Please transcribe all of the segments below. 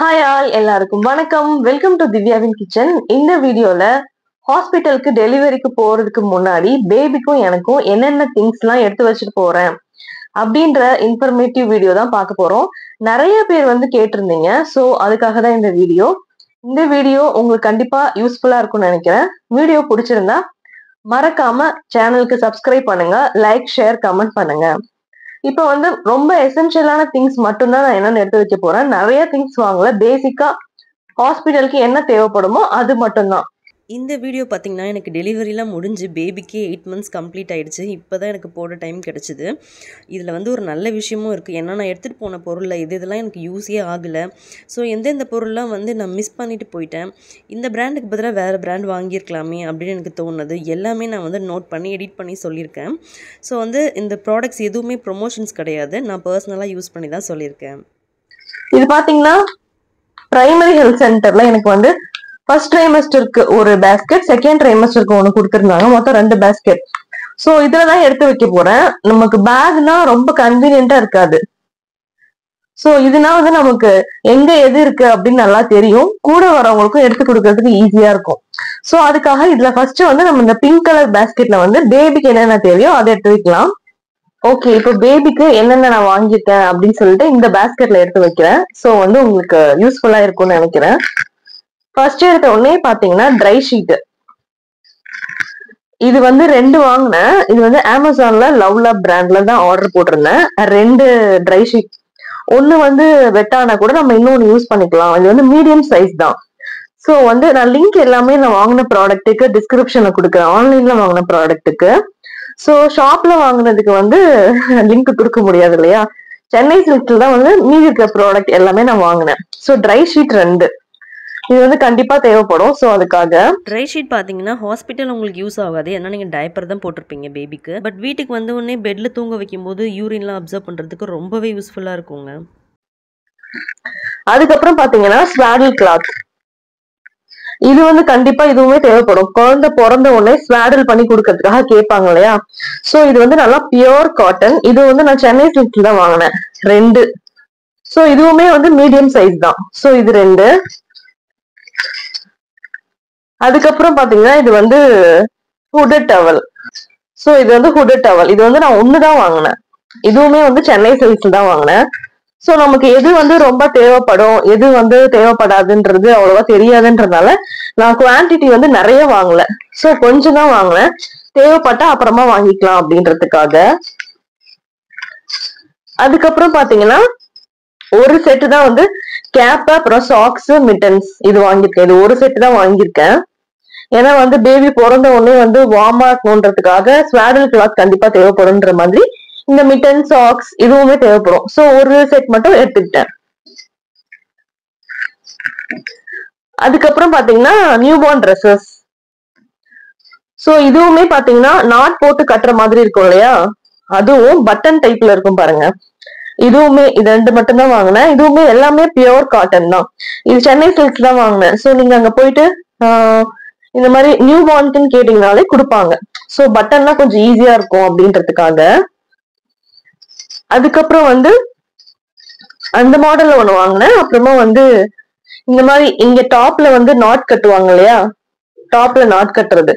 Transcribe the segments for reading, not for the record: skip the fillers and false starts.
Hi all எல்லாருக்கும் வணக்கம். Welcome to திவ்யாவின் கிச்சன். இந்த வீடியோல ஹாஸ்பிட்டலுக்கு டெலிவரிக்கு போறதுக்கு முன்னாடி பேபிக்கும் எனக்கும் என்னென்ன திங்ஸ் எல்லாம் எடுத்து வச்சுட்டு போறேன் அப்படின்ற இன்ஃபர்மேட்டிவ் வீடியோ தான் பார்க்க போறோம். நிறைய பேர் கேட்டிருந்தீங்க. ஸோ அதுக்காக தான் இந்த வீடியோ. இந்த வீடியோ உங்களுக்கு கண்டிப்பா யூஸ்ஃபுல்லா இருக்கும்னு நினைக்கிறேன். வீடியோ பிடிச்சிருந்தா மறக்காம சேனலுக்கு சப்ஸ்கிரைப் பண்ணுங்க, லைக், ஷேர், கமெண்ட் பண்ணுங்க. இப்ப ரொம்ப எசென்ஷியலான திங்ஸ் மட்டும்தான் நான் என்னன்னு எடுத்து வைக்க போறேன். நிறைய திங்ஸ் வாங்கல. பேசிக்கா ஹாஸ்பிட்டலுக்கு என்ன தேவைப்படுமோ அது மட்டும்தான். இந்த வீடியோ பார்த்தீங்கன்னா எனக்கு டெலிவரிலாம் முடிஞ்சு பேபிக்கே 8 months கம்ப்ளீட் ஆகிடுச்சு. இப்போ தான் எனக்கு போட டைம் கிடச்சிது. இதில் ஒரு நல்ல விஷயமும் இருக்குது. ஏன்னா நான் எடுத்துகிட்டு போன பொருளில் இதெல்லாம் எனக்கு யூஸே ஆகலை. ஸோ எந்தெந்த பொருள்லாம் நான் மிஸ் பண்ணிவிட்டு போயிட்டேன், இந்த பிராண்டுக்கு பதிலாக வேறு பிராண்ட் வாங்கியிருக்கலாமே அப்படின்னு எனக்கு தோணுது. எல்லாமே நான் நோட் பண்ணி எடிட் பண்ணி சொல்லியிருக்கேன். ஸோ இந்த ப்ராடக்ட்ஸ் எதுவுமே ப்ரொமோஷன்ஸ் கிடையாது, நான் பர்சனலாக யூஸ் பண்ணி தான் சொல்லியிருக்கேன். இது பார்த்தீங்கன்னா பிரைமரி ஹெல்த் சென்டரில் எனக்கு ஃபர்ஸ்ட் ட்ரைமஸ்டருக்கு ஒரு பேஸ்கெட், செகண்ட் ட்ரைமஸ்டருக்கு ஒன்று கொடுத்துருந்தாங்க. மொத்தம் 2 பேஸ்கெட். ஸோ இதுல தான் எடுத்து வைக்க போறேன். நமக்கு பேக்னா ரொம்ப கன்வீனியன்டா இருக்காது. ஸோ இதுனா நமக்கு எங்க எது இருக்கு அப்படின்னு நல்லா தெரியும். கூட வரவங்களுக்கும் எடுத்து கொடுக்கறதுக்கு ஈஸியா இருக்கும். ஸோ அதுக்காக இதுல ஃபர்ஸ்ட் நம்ம இந்த பிங்க் கலர் பேஸ்கெட்ல பேபிக்கு என்னென்ன தேவையோ அதை எடுத்து வைக்கலாம். ஓகே, இப்போ பேபிக்கு என்னென்ன நான் வாங்கியிருக்கேன் அப்படின்னு சொல்லிட்டு இந்த பேஸ்கெட்ல எடுத்து வைக்கிறேன். ஸோ உங்களுக்கு யூஸ்ஃபுல்லா இருக்கும்னு நினைக்கிறேன். ஃபர்ஸ்ட் எடுத்த உடனே பாத்தீங்கன்னா ட்ரை ஷீட். இது 2 வாங்கினேன். இது அமேசான்ல லவ்லாப் பிராண்ட்ல தான் ஆர்டர் போட்டிருந்தேன். 2 ட்ரை ஷீட். ஒண்ணு வெட்டானா கூட நம்ம இன்னொன்னு யூஸ் பண்ணிக்கலாம். இது மீடியம் சைஸ் தான். ஸோ நான் லிங்க் எல்லாமே நான் வாங்கின ப்ராடக்ட்டுக்கு டிஸ்கிரிப்ஷன்ல கொடுக்குறேன். ஆன்லைன்ல வாங்கின ப்ராடக்ட்டுக்கு. ஸோ ஷாப்ல வாங்கினதுக்கு லிங்க் கொடுக்க முடியாது இல்லையா. சென்னை சில்க்ல தான் மீதி இருக்கிற ப்ராடக்ட் எல்லாமே நான் வாங்கினேன். ஸோ ட்ரை ஷீட் 2 இது கண்டிப்பா தேவைப்படும். ஸோ அதுக்காக ட்ரை ஷீட் பார்த்தீங்கன்னா ஹாஸ்பிட்டல் உங்களுக்கு யூஸ் ஆகாது. ஏன்னா நீங்கள் டைப்பர் தான் போட்டிருப்பீங்க பேபிக்கு. பட் வீட்டுக்கு உடனே பெட்ல தூங்க வைக்கும் போது யூரின்லாம் அப்சர்வ் பண்றதுக்கு ரொம்பவே யூஸ்ஃபுல்லா இருக்குங்க. அதுக்கப்புறம் பாத்தீங்கன்னா ஸ்வாடில் கிளாத். இது கண்டிப்பா இதுவுமே தேவைப்படும். குழந்தை பிறந்த உடனே ஸ்வாடில் பண்ணி கொடுக்கறதுக்காக கேட்பாங்க இல்லையா. ஸோ இது நல்லா பியோர் காட்டன். இது நான் சென்னை சில்க்ல தான் வாங்கினேன் 2. ஸோ இதுவுமே மீடியம் சைஸ் தான். ஸோ இது 2. அதுக்கப்புறம் பாத்தீங்கன்னா இது ஹுடட் டவல். சோ இது ஹுடட் டவல். இது நான் 1 தான் வாங்கினேன். இதுவுமே சென்னை சில்க்ல தான் வாங்கினேன். சோ நமக்கு எது ரொம்ப தேவைப்படும், எது தேவைப்படாதுன்றது அவ்வளவா தெரியாதுன்றதுனால நான் குவான்டிட்டி நிறைய வாங்கல. சோ கொஞ்சம் தான் வாங்கினேன். தேவைப்பட்டா அப்புறமா வாங்கிக்கலாம் அப்படின்றதுக்காக. அதுக்கப்புறம் பாத்தீங்கன்னா ஒரு செட்டு தான் கேப், அப்புறம் சாக்ஸ், மிட்டன்ஸ் இது வாங்கியிருக்கேன். இது ஒரு செட்டு தான் வாங்கியிருக்கேன். ஏன்னா பேபி பிறந்த உடனே வார்மா இருக்கணுன்றதுக்காக ஸ்வாடில் கிளாத் கண்டிப்பா தேவைப்படும்ன்ற மாதிரி இந்த மிட்டன், சாக்ஸ் இதுவுமே தேவைப்படும். சோ ஒரு செட் மட்டும் எடுத்துக்கிட்டேன். அதுக்கப்புறம் பாத்தீங்கன்னா நியூபார்ன் ட்ரெஸ்ஸஸ். சோ இதுவுமே பாத்தீங்கன்னா நாட் போட்டு கட்டுற மாதிரி இருக்கும் இல்லையா, அதுவும் பட்டன் டைப்ல இருக்கும் பாருங்க. இதுவுமே இது 2 மட்டும் தான் வாங்கினேன். இதுவுமே எல்லாமே பியோர் காட்டன் தான். இது சென்னை சில்க்ஸ் தான் வாங்கினேன். சோ நீங்க அங்க போயிட்டு இந்த மாதிரி நியூ பார்ன்க்குன்னு கேட்டீங்கனாலே கொடுப்பாங்க. சோ பட்டன்னா கொஞ்சம் ஈஸியா இருக்கும் அப்படின்றதுக்காக. அதுக்கப்புறம் அந்த மாடல்ல ஒண்ணு வாங்கினேன். அப்புறமா இந்த மாதிரி இங்க டாப்ல நாட் கட்டுவாங்க இல்லையா, டாப்ல நாட் கட்டுறது.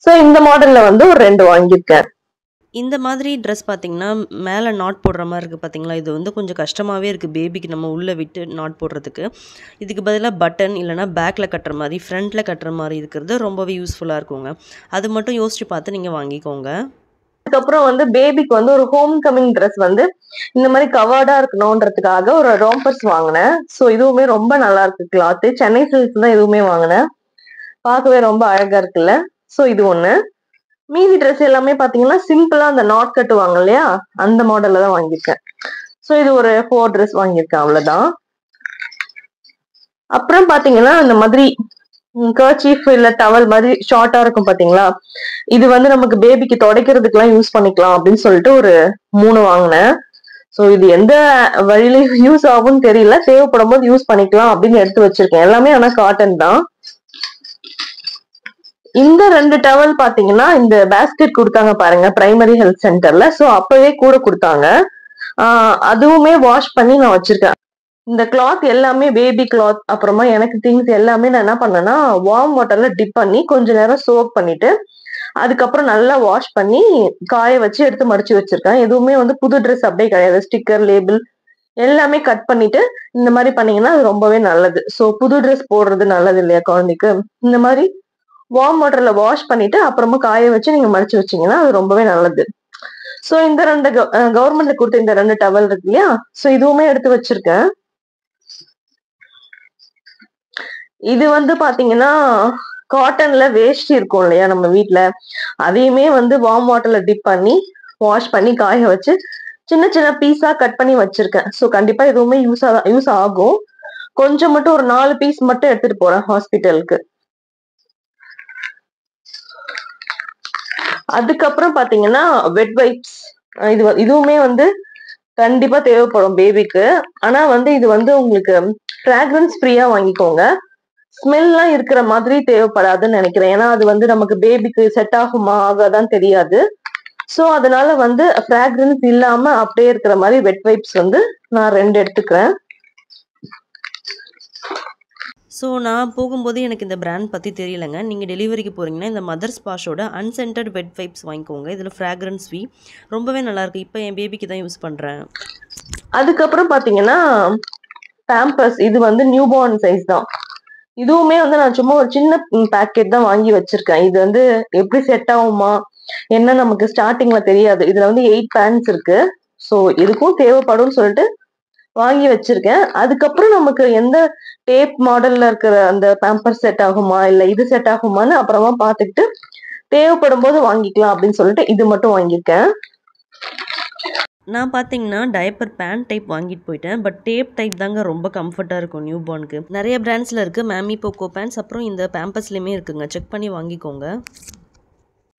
சோ இந்த மாடல்ல ஒரு 2 வாங்கியிருக்கேன். இந்த மாதிரி ட்ரெஸ் பார்த்தீங்கன்னா மேலே நாட் போடுற மாதிரி இருக்குது பார்த்தீங்களா. இது கொஞ்சம் கஷ்டமாகவே இருக்குது பேபிக்கு நம்ம உள்ளே விட்டு நாட் போடுறதுக்கு. இதுக்கு பதிலாக பட்டன் இல்லைனா பேக்கில் கட்டுற மாதிரி, ஃப்ரண்ட்டில் கட்டுற மாதிரி இருக்கிறது ரொம்பவே யூஸ்ஃபுல்லாக இருக்குங்க. அது மட்டும் யோசிச்சு பார்த்து நீங்கள் வாங்கிக்கோங்க. அதுக்கப்புறம் பேபிக்கு ஒரு ஹோம் கமிங் ட்ரெஸ் இந்த மாதிரி கவர்டா இருக்கணும்ன்றதுக்காக ஒரு ரோம்பர்ஸ் வாங்கினேன். ஸோ இதுவுமே ரொம்ப நல்லா இருக்கு கிளாத்து. சென்னை சில்க்ஸ் தான் இதுவுமே வாங்கினேன். பார்க்கவே ரொம்ப அழகா இருக்குல்ல. ஸோ இது ஒண்ணு. மீதி ட்ரெஸ் எல்லாமே பாத்தீங்கன்னா சிம்பிளா அந்த நாட் கட்டுவாங்க இல்லையா, அந்த மாடல்ல தான் வாங்கியிருக்கேன். சோ இது ஒரு 4 ட்ரெஸ் வாங்கியிருக்கேன், அவ்வளவுதான். அப்புறம் பாத்தீங்கன்னா இந்த மாதிரி கர்ச்சீஃப் இல்ல டவல் மாதிரி ஷார்ட்டா இருக்கும் பாத்தீங்களா, இது நமக்கு பேபிக்கு துடைக்கிறதுக்கு எல்லாம் யூஸ் பண்ணிக்கலாம் அப்படின்னு சொல்லிட்டு ஒரு 3 வாங்கினேன். சோ இது எந்த வழியில யூஸ் ஆகும்னு தெரியல, தேவைப்படும் போது யூஸ் பண்ணிக்கலாம் அப்படின்னு எடுத்து வச்சிருக்கேன். எல்லாமே ஆனா காட்டன் தான். இந்த 2 டவல் பாத்தீங்கன்னா இந்த பேஸ்கெட் கொடுத்தாங்க பாருங்க பிரைமரி ஹெல்த் சென்டர்ல. சோ அப்பவே கூட கொடுத்தாங்க. அதுவுமே வாஷ் பண்ணி நான் வச்சிருக்கேன். இந்த கிளாத் எல்லாமே பேபி கிளாத், அப்புறமா எனக்கு திங்ஸ் எல்லாமே நான் என்ன பண்ணேன்னா வார்ம் வாட்டர்ல டிப் பண்ணி கொஞ்ச நேரம் சோக் பண்ணிட்டு அதுக்கப்புறம் நல்லா வாஷ் பண்ணி காய வச்சு எடுத்து மடிச்சு வச்சிருக்கேன். எதுவுமே வந்து புது ட்ரெஸ் அப்படியே கிடையாது. ஸ்டிக்கர், லேபிள் எல்லாமே கட் பண்ணிட்டு இந்த மாதிரி பண்ணீங்கன்னா அது ரொம்பவே நல்லது. சோ புது ட்ரெஸ் போடுறது நல்லது இல்லையா குழந்தைக்கு. இந்த மாதிரி வார்ம் வாட்டர்ல வாஷ் பண்ணிட்டு அப்புறமா காய வச்சு நீங்க மடிச்சு வச்சீங்கன்னா அது ரொம்பவே நல்லது. சோ இந்த ரெண்டு கவர்மெண்ட்ல கொடுத்த இந்த 2 டவல் இருக்கு இல்லையா, சோ இதுவுமே எடுத்து வச்சிருக்கேன். இது வந்து பாத்தீங்கன்னா காட்டன்ல வேஷ்டி இருக்கும் இல்லையா நம்ம வீட்ல, அதையுமே வந்து வார்ம் வாட்டர்ல டிப் பண்ணி வாஷ் பண்ணி காய வச்சு சின்ன சின்ன பீஸா கட் பண்ணி வச்சிருக்கேன். சோ கண்டிப்பா எதுவுமே யூஸ் ஆகும். கொஞ்சம் மட்டும் ஒரு 4 பீஸ் மட்டும் எடுத்துட்டு போறேன் ஹாஸ்பிட்டலுக்கு. அதுக்கப்புறம் பாத்தீங்கன்னா வெட் வைப்ஸ், இதுவுமே வந்து கண்டிப்பா தேவைப்படும் பேபிக்கு. ஆனா வந்து இது வந்து உங்களுக்கு ஃப்ராக்ரன்ஸ் ஃப்ரீயா வாங்கிக்கோங்க. ஸ்மெல்லாம் இருக்கிற மாதிரி தேவைப்படாதுன்னு நினைக்கிறேன். ஏன்னா அது வந்து நமக்கு பேபிக்கு செட் ஆகுமா ஆகாதான் தெரியாது. சோ அதனால வந்து ஃப்ராக்ரன்ஸ் இல்லாம அப்படியே இருக்கிற மாதிரி வெட் வைப்ஸ் வந்து நான் 2 எடுத்துக்கிறேன். ஸோ நான் போகும்போது எனக்கு இந்த பிராண்ட் பற்றி தெரியலைங்க. நீங்கள் டெலிவரிக்கு போகிறீங்கன்னா இந்த மதர்ஸ் பாஷோட அன்சென்டட் வெட் வைப்ஸ் வாங்கிக்கோங்க. இதில் ஃப்ராக்ரன்ஸ் ஃப்ரீ, ரொம்பவே நல்லாயிருக்கு. இப்போ என் பேபிக்கு தான் யூஸ் பண்ணுறேன். அதுக்கப்புறம் பார்த்தீங்கன்னா பேம்பர்ஸ், இது வந்து நியூ பார்ன் சைஸ் தான். இதுவுமே வந்து நான் சும்மா ஒரு சின்ன பேக்கெட் தான் வாங்கி வச்சிருக்கேன். இது வந்து எப்படி செட் ஆகுமா என்ன நமக்கு ஸ்டார்டிங்ல தெரியாது. இதுல வந்து 8 பேண்ட்ஸ் இருக்கு. சோ இதுக்கும் தேவைப்படும் சொல்லிட்டு வாங்கி வச்சிருக்கேன். அதுக்கப்புறம் நமக்கு எந்த டேப் மாடல்ல இருக்கிற அந்த பேம்பர் செட் ஆகுமா இல்ல இது செட் ஆகுமான்னு அப்புறமா பார்த்துட்டு தேவைப்படும் போது வாங்கிக்கலாம் அப்படின்னு சொல்லிட்டு இது மட்டும் வாங்கியிருக்கேன். நான் பார்த்தீங்கன்னா டயப்பர் பேண்ட் டைப் வாங்கிட்டு போயிட்டேன். பட் டேப் டைப் தாங்க ரொம்ப கம்ஃபர்ட்டாக இருக்கும் நியூ பார்னுக்கு. நிறைய பிராண்ட்ஸில் இருக்குது. மேமி போக்கோ பேண்ட்ஸ், அப்புறம் இந்த பேம்பர்ஸ்லேயுமே இருக்குங்க. செக் பண்ணி வாங்கிக்கோங்க.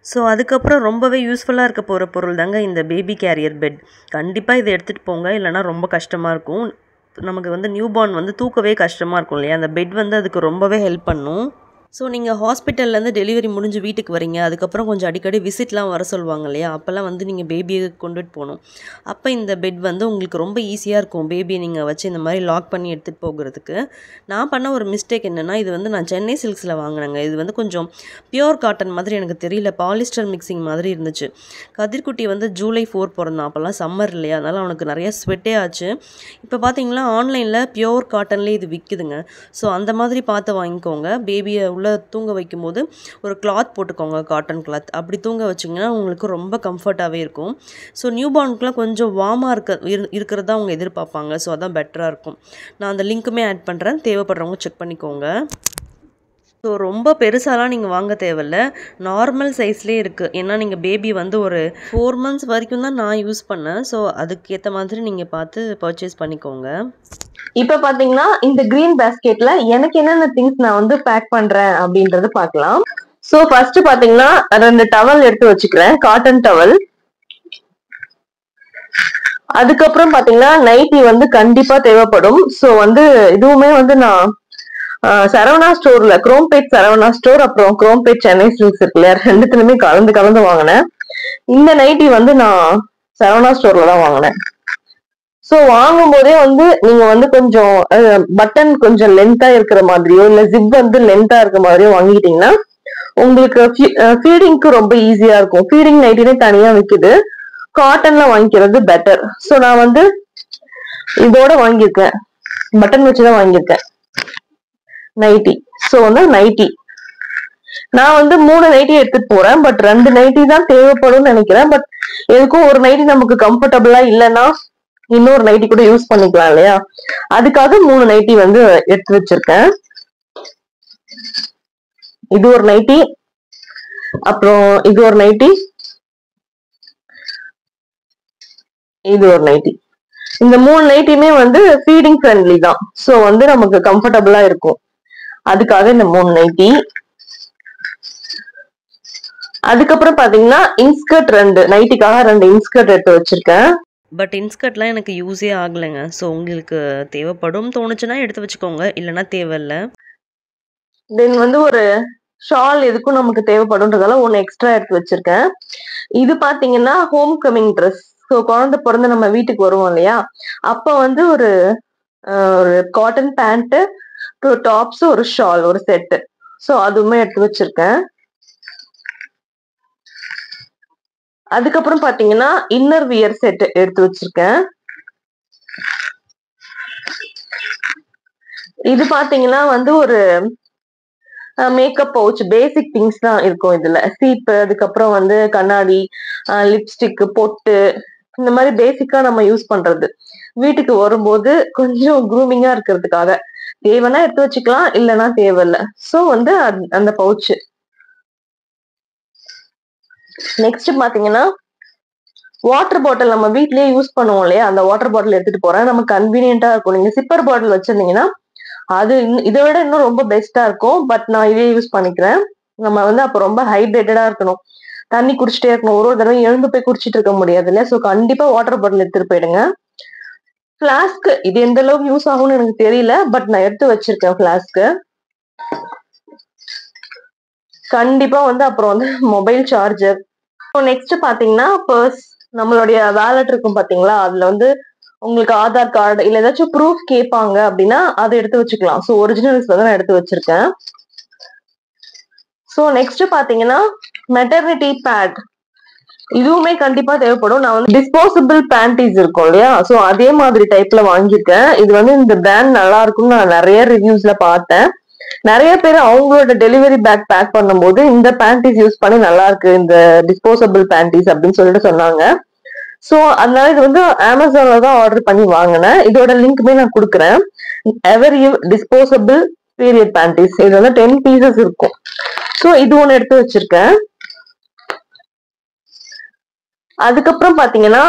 ஸோ அதுக்கப்புறம் ரொம்பவே யூஸ்ஃபுல்லாக இருக்க போகிற பொருள் தாங்க இந்த பேபி கேரியர் பெட். கண்டிப்பாக இதை எடுத்துகிட்டு போங்க, இல்லைனா ரொம்ப கஷ்டமாக இருக்கும். நமக்கு வந்து நியூ பார்ன் வந்து தூக்கவே கஷ்டமாக இருக்கும் இல்லையா, அந்த பெட் வந்து அதுக்கு ரொம்பவே ஹெல்ப் பண்ணும். ஸோ நீங்கள் ஹாஸ்பிட்டல்லேருந்து டெலிவரி முடிஞ்சு வீட்டுக்கு வரீங்க, அதுக்கப்புறம் கொஞ்சம் அடிக்கடி விசிட்லாம் வர சொல்லுவாங்க இல்லையா, அப்போல்லாம் வந்து நீங்கள் பேபியை கொண்டுட்டு போகணும். அப்போ இந்த பெட் வந்து உங்களுக்கு ரொம்ப ஈஸியாக இருக்கும் பேபியை நீங்கள் வச்சு இந்த மாதிரி லாக் பண்ணி எடுத்துகிட்டு போகிறதுக்கு. நான் பண்ண ஒரு மிஸ்டேக் என்னென்னா, இது வந்து நான் சென்னை சில்க்ஸில் வாங்கினேங்க. இது வந்து கொஞ்சம் பியோர் காட்டன் மாதிரி எனக்கு தெரியல, பாலிஸ்டர் மிக்சிங் மாதிரி இருந்துச்சு. கதிர்குட்டி வந்து ஜூலை 4 பிறந்தான், அப்போல்லாம் சம்மர் இல்லையா, அதனால் அவனுக்கு நிறைய ஸ்வெட்டே ஆச்சு. இப்போ பார்த்தீங்கன்னா ஆன்லைனில் பியோர் காட்டன்லேயே இது விற்குதுங்க. ஸோ அந்த மாதிரி பார்த்து வாங்கிக்கோங்க. பேபியை உள்ளே தூங்க வைக்கும்போது ஒரு கிளாத் போட்டுக்கோங்க, காட்டன் கிளாத். அப்படி தூங்க வச்சிங்கன்னா உங்களுக்கு ரொம்ப கம்ஃபர்ட்டாகவே இருக்கும். ஸோ நியூ பார்னுக்குலாம் கொஞ்சம் வார்மாக இருக்கிறதா அவங்க எதிர்பார்ப்பாங்க. ஸோ அதான் பெட்டராக இருக்கும். நான் அந்த லிங்க்குமே ஆட் பண்ணுறேன், தேவைப்படுறவங்க செக் பண்ணிக்கோங்க. ஸோ ரொம்ப பெருசாலாம் நீங்கள் வாங்க தேவையில்ல, நார்மல் சைஸ்லேயே இருக்குது. ஏன்னா நீங்கள் பேபி வந்து ஒரு 4 months வரைக்கும் தான் நான் யூஸ் பண்ணேன். ஸோ அதுக்கேற்ற மாதிரி நீங்கள் பார்த்து பர்ச்சேஸ் பண்ணிக்கோங்க. இப்ப பாத்தீங்கன்னா இந்த கிரீன் பேஸ்கெட்ல எனக்கு என்னென்ன திங்ஸ் நான் வந்து பேக் பண்றேன் அப்படின்றது பார்க்கலாம். சோ ஃபர்ஸ்ட் பாத்தீங்கன்னா 2 டவல் எடுத்து வச்சுக்கிறேன், காட்டன் டவல். அதுக்கப்புறம் பாத்தீங்கன்னா நைட்டி வந்து கண்டிப்பா தேவைப்படும். சோ வந்து இதுவுமே வந்து நான் சரவணா ஸ்டோர்ல, குரோம்பேட் சரவணா ஸ்டோர் அப்புறம் குரோம்பேட் சென்னை சில்க்ஸ் இருக்கு இல்லையா, ரெண்டுத்துலயுமே கலந்து வாங்கினேன். இந்த நைட்டி வந்து நான் சரவணா ஸ்டோர்ல தான் வாங்கினேன். சோ வாங்கும் போதே வந்து நீங்க வந்து கொஞ்சம் பட்டன் கொஞ்சம் லென்த்தா இருக்கிற மாதிரியோ இல்ல ஜிப் வந்து லென்த்தா இருக்கிற மாதிரியோ வாங்கிட்டீங்கன்னா உங்களுக்கு ஃபீடிங்க்கு ரொம்ப ஈஸியா இருக்கும். ஃபீடிங் நைட்டினே தனியா விக்குது, காட்டன்ல வாங்கிக்கிறது பெட்டர். சோ நான் வந்து இதோட வாங்கியிருக்கேன், பட்டன் வச்சுதான் வாங்கியிருக்கேன் நைட்டி. சோ வந்து நைட்டி நான் வந்து 3 நைட்டி எடுத்துட்டு போறேன். பட் 2 நைட்டி தான் தேவைப்படும் நினைக்கிறேன். பட் எதுக்கும் ஒரு நைட்டி நமக்கு கம்ஃபர்டபுளா இல்லைன்னா இன்னொரு நைட்டி கூட யூஸ் பண்ணிக்கலாம் இல்லையா, அதுக்காக 3 நைட்டி வந்து எடுத்து வச்சிருக்கேன். இது ஒரு நைட்டி, அப்புறம் இது ஒரு நைட்டி, இது ஒரு நைட்டி. இந்த 3 நைட்டியுமே வந்து ஃபீடிங் ஃப்ரெண்ட்லி தான். சோ வந்து நமக்கு கம்ஃபர்டபுளா இருக்கும், அதுக்காக இந்த 3 நைட்டி. அதுக்கப்புறம் பாத்தீங்கன்னா இன்ஸ்கர்ட் 2 நைட்டிக்காக 2 இன்ஸ்கர்ட் எடுத்து வச்சிருக்கேன். பட் இன்ஸ்கர்ட்லாம் எனக்கு யூஸே ஆகலைங்க. ஸோ உங்களுக்கு தேவைப்படும் தோணுச்சுன்னா எடுத்து வச்சுக்கோங்க, இல்லைன்னா தேவையில்லை. தென் வந்து ஒரு ஷால் எதுக்கும் நமக்கு தேவைப்படும்ன்றதால 1 எக்ஸ்ட்ரா எடுத்து வச்சிருக்கேன். இது பாத்தீங்கன்னா ஹோம் கமிங் ட்ரெஸ். ஸோ குழந்தை பிறந்து நம்ம வீட்டுக்கு வருவோம் இல்லையா, அப்ப வந்து ஒரு ஒரு காட்டன் பேண்ட், 2 டாப்ஸ், ஒரு ஷால், ஒரு செட். சோ அதுவுமே எடுத்து வச்சிருக்கேன். அதுக்கப்புறம் பாத்தீங்கன்னா இன்னர் வியர் செட் எடுத்து வச்சிருக்கேன். இது பாத்தீங்கன்னா வந்து ஒரு மேக்கப் பவுச், பேசிக் திங்ஸ் தான் இருக்கும் இதுல. சீப்பு, அதுக்கப்புறம் வந்து கண்ணாடி, லிப்ஸ்டிக், பொட்டு, இந்த மாதிரி பேசிக்கா நம்ம யூஸ் பண்றது. வீட்டுக்கு வரும்போது கொஞ்சம் க்ரூமிங்கா இருக்கிறதுக்காக தேவைன்னா எடுத்து வச்சுக்கலாம், இல்லைன்னா தேவையில்ல. சோ வந்து அந்த பவுச். நெக்ஸ்ட் பாத்தீங்கன்னா வாட்டர் பாட்டில் நம்ம வீட்லயே யூஸ் பண்ணுவோம் இல்லையா, அந்த வாட்டர் பாட்டில் எடுத்துட்டு போறேன். நமக்கு கன்வீனியன்ட்டா இருக்கும். நீங்க சிப்பர் பாட்டில் வச்சிருந்தீங்கன்னா அது இதை விட இன்னும் ரொம்ப பெஸ்டா இருக்கும். பட் நான் இதே யூஸ் பண்ணிக்கிறேன். நம்ம வந்து அப்ப ரொம்ப ஹைட்ரேட்டடா இருக்கணும், தண்ணி குடிச்சிட்டே இருக்கணும். ஒரு தடவை எழுந்து போய் குடிச்சிட்டு இருக்க முடியாது இல்லையா. சோ கண்டிப்பா வாட்டர் பாட்டில் எடுத்துட்டு போயிடுங்க. பிளாஸ்க் இது எந்த அளவுக்கு யூஸ் ஆகும்னு எனக்கு தெரியல, பட் நான் எடுத்து வச்சிருக்கேன் பிளாஸ்க். கண்டிப்பா வந்து அப்புறம் வந்து மொபைல் சார்ஜர். நெக்ஸ்ட் பாத்தீங்கன்னா பர்ஸ், நம்மளுடைய வேலட் இருக்கும் பாத்தீங்களா, அதுல வந்து உங்களுக்கு ஆதார் கார்டு இல்ல ஏதாச்சும் ப்ரூஃப் கேட்பாங்க அப்படின்னா அதை எடுத்து வச்சுக்கலாம். சோ ஒரிஜினல்ஸ் வந்து நான் எடுத்து வச்சிருக்கேன். சோ நெக்ஸ்ட் பாத்தீங்கன்னா மெட்டர்னிட்டி பேட், இதுவுமே கண்டிப்பா தேவைப்படும். நான் வந்து டிஸ்போசபிள் பேண்டீஸ் இருக்கும் இல்லையா, சோ அதே மாதிரி டைப்ல வாங்கியிருக்கேன். இது வந்து இந்த பிராண்ட் நல்லா இருக்கும்னு நான் நிறைய ரிவ்யூஸ்ல பார்த்தேன். நிறைய பேர் அவங்களோட டெலிவரி பேக் பேக் பண்ணும்போது இந்த பேண்டீஸ் யூஸ் பண்ணி நல்லா இருக்கு, இந்த டிஸ்போசபிள் பேண்டீஸ் அப்படின்னு சொல்லிட்டு சொன்னாங்க. சோ அதனால இது வந்து அமேசான்ல தான் ஆர்டர் பண்ணி வாங்கினேன். இதோட லிங்க்மே நான் கொடுக்குறேன். Ever you disposable period panties, இது வந்து 10 பீசஸ் இருக்கும். சோ இது ஒண்ணு எடுத்து வச்சிருக்கேன். அதுக்கப்புறம் பாத்தீங்கன்னா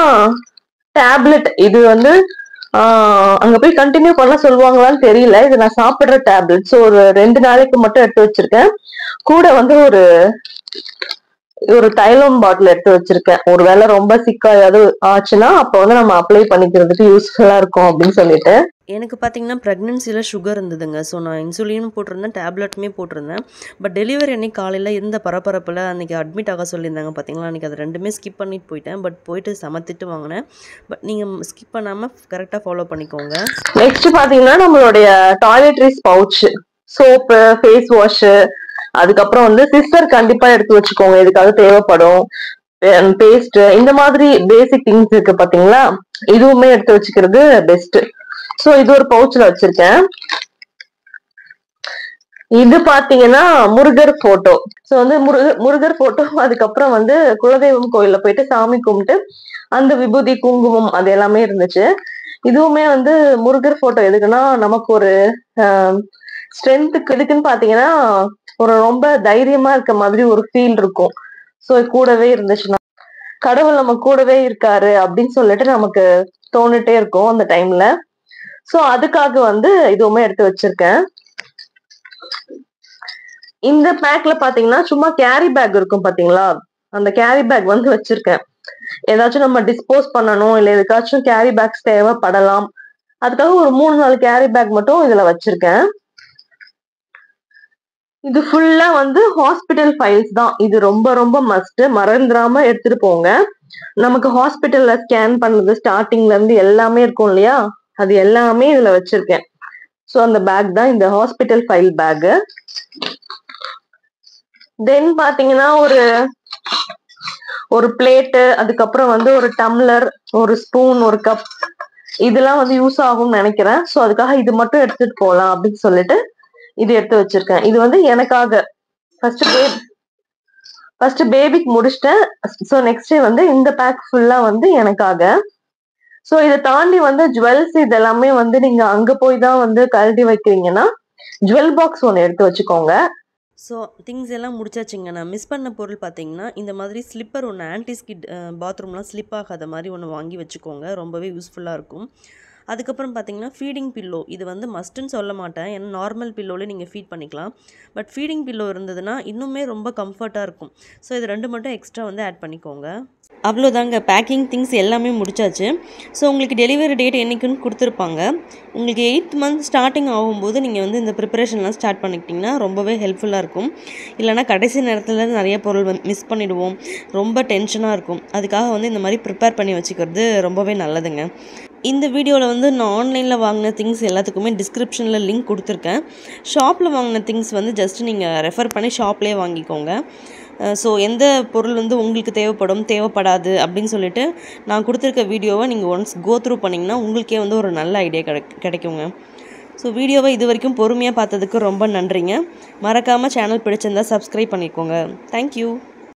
டேப்லெட், இது வந்து அங்க போய் கண்டினியூ பண்ண சொல்லுவாங்களான்னு தெரியல. இது நான் சாப்பிடுற டேப்லெட். சோ ஒரு 2 நாளைக்கு மட்டும் எடுத்து வச்சிருக்கேன். கூட வந்து ஒரு தைலம் பாட்டில் எடுத்து வச்சிருக்கேன். ஒருவேளை ரொம்ப சிக்காயாது ஆச்சுன்னா அப்ப வந்து நம்ம அப்ளை பண்ணிக்கிறதுக்கு யூஸ்ஃபுல்லா இருக்கும் அப்படின்னு சொல்லிட்டு. எனக்கு பார்த்தீங்கன்னா ப்ரெக்னென்சியில் சுகர் இருந்ததுங்க. ஸோ நான் இன்சுலினும் போட்டிருந்தேன், டேப்லெட்டுமே போட்டிருந்தேன். பட் டெலிவரி அன்னைக்கு காலையில் இருந்த பரபரப்பில் அன்றைக்கி அட்மிட் ஆக சொல்லியிருந்தாங்க பார்த்தீங்களா, அன்றைக்கி அது ரெண்டுமே ஸ்கிப் பண்ணிட்டு போயிட்டேன். பட் போயிட்டு சமத்திட்டு வாங்கினேன். பட் நீங்கள் ஸ்கிப் பண்ணாமல் கரெக்டாக ஃபாலோ பண்ணிக்கோங்க. நெக்ஸ்ட் பார்த்தீங்கன்னா நம்மளுடைய toiletries pouch, soap, face wash, அதுக்கப்புறம் வந்து சிஸ்டர் கண்டிப்பா எடுத்து வச்சுக்கோங்க, இதுக்காக தேவைப்படும். பேஸ்ட், இந்த மாதிரி பேசிக் திங்ஸ் இருக்கு பாத்தீங்களா, இதுவுமே எடுத்து வச்சுக்கிறது பெஸ்ட். சோ இது ஒரு பவுச்ல வச்சிருக்கேன். இது பாத்தீங்கன்னா முருகர் போட்டோ. சோ வந்து முருகர் போட்டோ, அதுக்கப்புறம் வந்து குலதெய்வம் கோயில்ல போயிட்டு சாமி கும்பிட்டு அந்த விபூதி, குங்குமம் அது எல்லாமே இருந்துச்சு. இதுவுமே வந்து முருகர் போட்டோ எதுக்குன்னா நமக்கு ஒரு ஸ்ட்ரென்த்துக்கு, எதுக்குன்னு பாத்தீங்கன்னா ஒரு ரொம்ப தைரியமா இருக்க மாதிரி ஒரு ஃபீல் இருக்கும். சோ கூடவே இருந்துச்சுன்னா கடவுள் நம்ம கூடவே இருக்காரு அப்படின்னு சொல்லிட்டு நமக்கு தோணிட்டே இருக்கும் அந்த டைம்ல. சோ அதுக்காக வந்து இதுவுமே எடுத்து வச்சிருக்கேன். இந்த பேக்ல பாத்தீங்கன்னா சும்மா கேரி பேக் இருக்கும் பாத்தீங்களா, அந்த கேரி பேக் வந்து வச்சிருக்கேன். ஏதாச்சும் நம்ம டிஸ்போஸ் பண்ணணும், இல்ல எதுக்காச்சும் கேரி பேக்ஸ் தேவைப்படலாம், அதுக்காக ஒரு 3-4 கேரி பேக் மட்டும் இதுல வச்சிருக்கேன். இது ஃபுல்லா வந்து ஹாஸ்பிட்டல் ஃபைல்ஸ் தான். இது ரொம்ப ரொம்ப மஸ்ட், மறந்துடாம எடுத்துட்டு போங்க. நமக்கு ஹாஸ்பிட்டல்ல ஸ்கேன் பண்ணது ஸ்டார்டிங்ல இருந்து எல்லாமே இருக்கும் இல்லையா, அது எல்லாமே இதுல வச்சிருக்கேன். சோ அந்த பேக் தான் இந்த ஹாஸ்பிட்டல் ஃபைல் பேக். தென் பாத்தீங்கன்னா ஒரு பிளேட்டு, அதுக்கப்புறம் வந்து ஒரு டம்ளர், ஒரு ஸ்பூன், ஒரு கப், இதெல்லாம் வந்து யூஸ் ஆகும்னு நினைக்கிறேன். சோ அதுக்காக இது மட்டும் எடுத்துட்டு போலாம் அப்படின்னு சொல்லிட்டு இது எடுத்து வச்சிருக்கேன். இது வந்து எனக்காக ஃபர்ஸ்ட் பேபிக்கு முடிச்சிட்டேன். சோ நெக்ஸ்ட் வந்து இந்த பேக் ஃபுல்லா வந்து எனக்காக. சோ இதை தாண்டி வந்து ஜுவல்ஸ் இதெல்லாமே வந்து நீங்க அங்க போய் தான் வந்து கழட்டி வைக்கிறீங்கன்னா ஜுவல் பாக்ஸ் ஒன்று எடுத்து வச்சுக்கோங்க. ஸோ திங்ஸ் எல்லாம் முடிச்சாச்சுங்க. நான் மிஸ் பண்ண பொருள் பார்த்தீங்கன்னா இந்த மாதிரி ஸ்லிப்பர் ஒன்று, ஆன்டி ஸ்கிட் பாத்ரூம்லாம் ஸ்லிப் ஆகாத மாதிரி ஒன்று வாங்கி வச்சுக்கோங்க, ரொம்பவே யூஸ்ஃபுல்லாக இருக்கும். அதுக்கப்புறம் பார்த்தீங்கன்னா ஃபீடிங் பில்லோ, இது வந்து மஸ்ட்டுன்னு சொல்ல மாட்டேன், ஏன்னா நார்மல் பில்லோவில் நீங்கள் ஃபீட் பண்ணிக்கலாம். பட் ஃபீடிங் பில்லோ இருந்ததுன்னா இன்னுமே ரொம்ப கம்ஃபர்ட்டாக இருக்கும். ஸோ இது 2 மட்டும் எக்ஸ்ட்ரா வந்து ஆட் பண்ணிக்கோங்க. அவ்வளோதாங்க, பேக்கிங் திங்ஸ் எல்லாமே முடிச்சாச்சு. ஸோ உங்களுக்கு டெலிவரி டேட் என்றைக்குன்னு கொடுத்துருப்பாங்க. உங்களுக்கு 8th மந்த் ஸ்டார்டிங் ஆகும்போது நீங்கள் வந்து இந்த ப்ரிப்பரேஷன்லாம் ஸ்டார்ட் பண்ணிக்கிட்டிங்கன்னா ரொம்பவே ஹெல்ப்ஃபுல்லாக இருக்கும். இல்லைனா கடைசி நேரத்தில் நிறைய பொருள் மிஸ் பண்ணிவிடுவோம், ரொம்ப டென்ஷனாக இருக்கும். அதுக்காக வந்து இந்த மாதிரி ப்ரிப்பேர் பண்ணி வச்சுக்கிறது ரொம்பவே நல்லதுங்க. இந்த வீடியோவில் வந்து நான் ஆன்லைனில் வாங்கின திங்ஸ் எல்லாத்துக்குமே டிஸ்கிரிப்ஷனில் லிங்க் கொடுத்துருக்கேன். ஷாப்பில் வாங்கின திங்ஸ் வந்து ஜஸ்ட் நீங்கள் ரெஃபர் பண்ணி ஷாப்லேயே வாங்கிக்கோங்க. ஸோ எந்த பொருள் வந்து உங்களுக்கு தேவைப்படாது அப்படின்னு சொல்லிட்டு நான் கொடுத்துருக்க வீடியோவை நீங்கள் ஒன்ஸ் கோ த்ரூ பண்ணிங்கன்னா உங்களுக்கே வந்து ஒரு நல்ல ஐடியா கிடைக்குங்க. ஸோ வீடியோவை இது வரைக்கும் பொறுமையாக பார்த்ததுக்கு ரொம்ப நன்றிங்க. மறக்காமல் சேனல் பிடிச்சிருந்தா சப்ஸ்கிரைப் பண்ணிக்கோங்க. தேங்க்யூ.